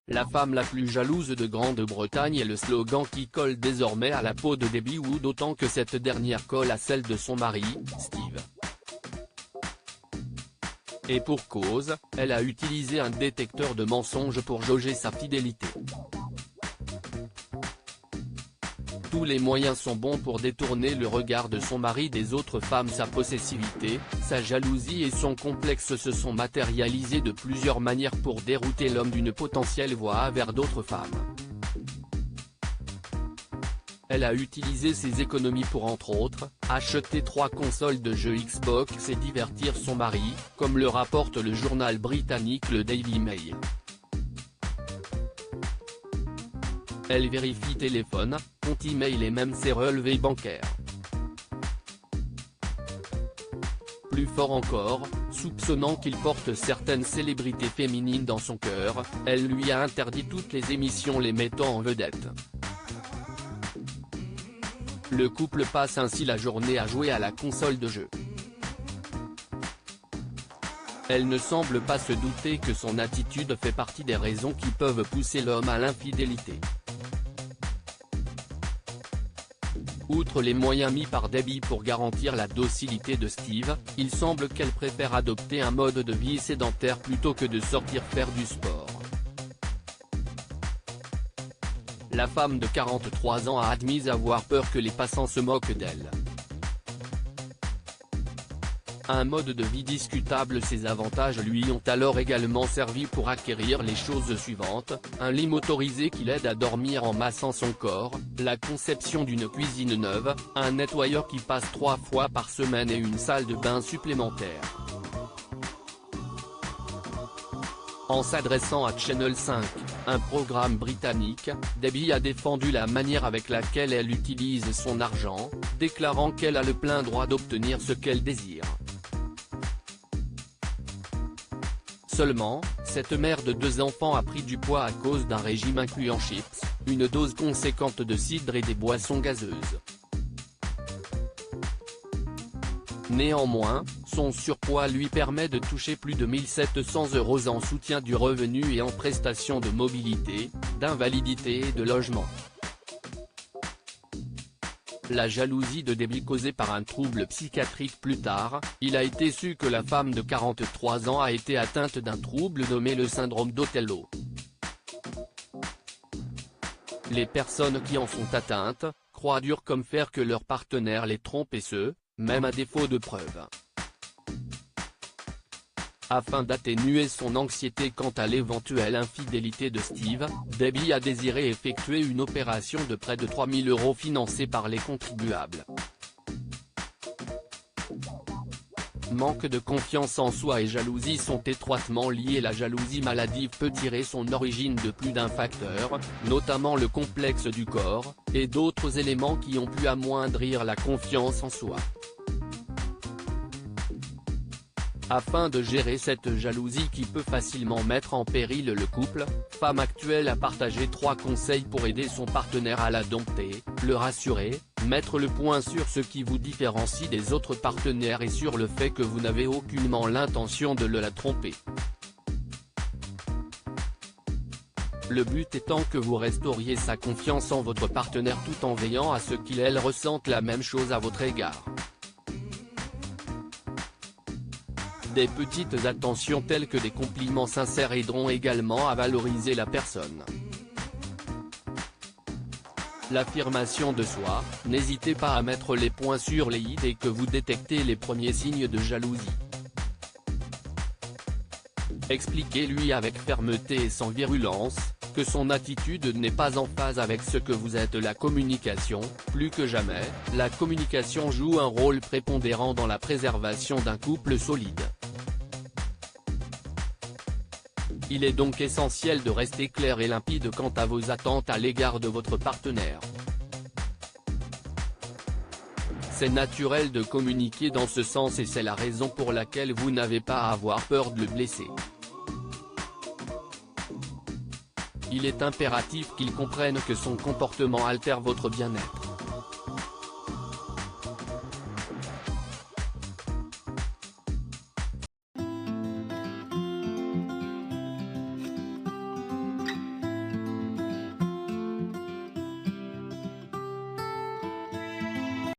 La femme la plus jalouse de Grande-Bretagne est le slogan qui colle désormais à la peau de Debbie Wood, d'autant que cette dernière colle à celle de son mari, Steve. Et pour cause, elle a utilisé un détecteur de mensonges pour jauger sa fidélité. Tous les moyens sont bons pour détourner le regard de son mari des autres femmes. Sa possessivité, sa jalousie et son complexe se sont matérialisés de plusieurs manières pour dérouter l'homme d'une potentielle voie vers d'autres femmes. Elle a utilisé ses économies pour entre autres, acheter 3 consoles de jeux Xbox et divertir son mari, comme le rapporte le journal britannique le Daily Mail. Elle vérifie téléphone, compte e-mail et même ses relevés bancaires. Plus fort encore, soupçonnant qu'il porte certaines célébrités féminines dans son cœur, elle lui a interdit toutes les émissions les mettant en vedette. Le couple passe ainsi la journée à jouer à la console de jeu. Elle ne semble pas se douter que son attitude fait partie des raisons qui peuvent pousser l'homme à l'infidélité. Outre les moyens mis par Debbie pour garantir la docilité de Steve, il semble qu'elle préfère adopter un mode de vie sédentaire plutôt que de sortir faire du sport. La femme de 43 ans a admis avoir peur que les passants se moquent d'elle. Un mode de vie discutable. Ses avantages lui ont alors également servi pour acquérir les choses suivantes: un lit motorisé qui l'aide à dormir en massant son corps, la conception d'une cuisine neuve, un nettoyeur qui passe 3 fois par semaine et une salle de bain supplémentaire. En s'adressant à Channel 5, un programme britannique, Debbie a défendu la manière avec laquelle elle utilise son argent, déclarant qu'elle a le plein droit d'obtenir ce qu'elle désire. Seulement, cette mère de 2 enfants a pris du poids à cause d'un régime incluant chips, une dose conséquente de cidre et des boissons gazeuses. Néanmoins, son surpoids lui permet de toucher plus de 1 700 € en soutien du revenu et en prestations de mobilité, d'invalidité et de logement. La jalousie de Debbie causée par un trouble psychiatrique. Plus tard, il a été su que la femme de 43 ans a été atteinte d'un trouble nommé le syndrome d'Othello. Les personnes qui en sont atteintes, croient dur comme fer que leur partenaire les trompe, et ce, même à défaut de preuves. Afin d'atténuer son anxiété quant à l'éventuelle infidélité de Steve, Debbie a désiré effectuer une opération de près de 3 000 € financée par les contribuables. Manque de confiance en soi et jalousie sont étroitement liés. La jalousie maladive peut tirer son origine de plus d'un facteur, notamment le complexe du corps, et d'autres éléments qui ont pu amoindrir la confiance en soi. Afin de gérer cette jalousie qui peut facilement mettre en péril le couple, Femme Actuelle a partagé 3 conseils pour aider son partenaire à la dompter, le rassurer, mettre le point sur ce qui vous différencie des autres partenaires et sur le fait que vous n'avez aucunement l'intention de la tromper. Le but étant que vous restauriez sa confiance en votre partenaire tout en veillant à ce qu'il ressente la même chose à votre égard. Des petites attentions telles que des compliments sincères aideront également à valoriser la personne. L'affirmation de soi, n'hésitez pas à mettre les points sur les i dès que vous détectez les premiers signes de jalousie. Expliquez-lui avec fermeté et sans virulence, que son attitude n'est pas en phase avec ce que vous êtes. La communication, plus que jamais, la communication joue un rôle prépondérant dans la préservation d'un couple solide. Il est donc essentiel de rester clair et limpide quant à vos attentes à l'égard de votre partenaire. C'est naturel de communiquer dans ce sens et c'est la raison pour laquelle vous n'avez pas à avoir peur de le blesser. Il est impératif qu'il comprenne que son comportement altère votre bien-être.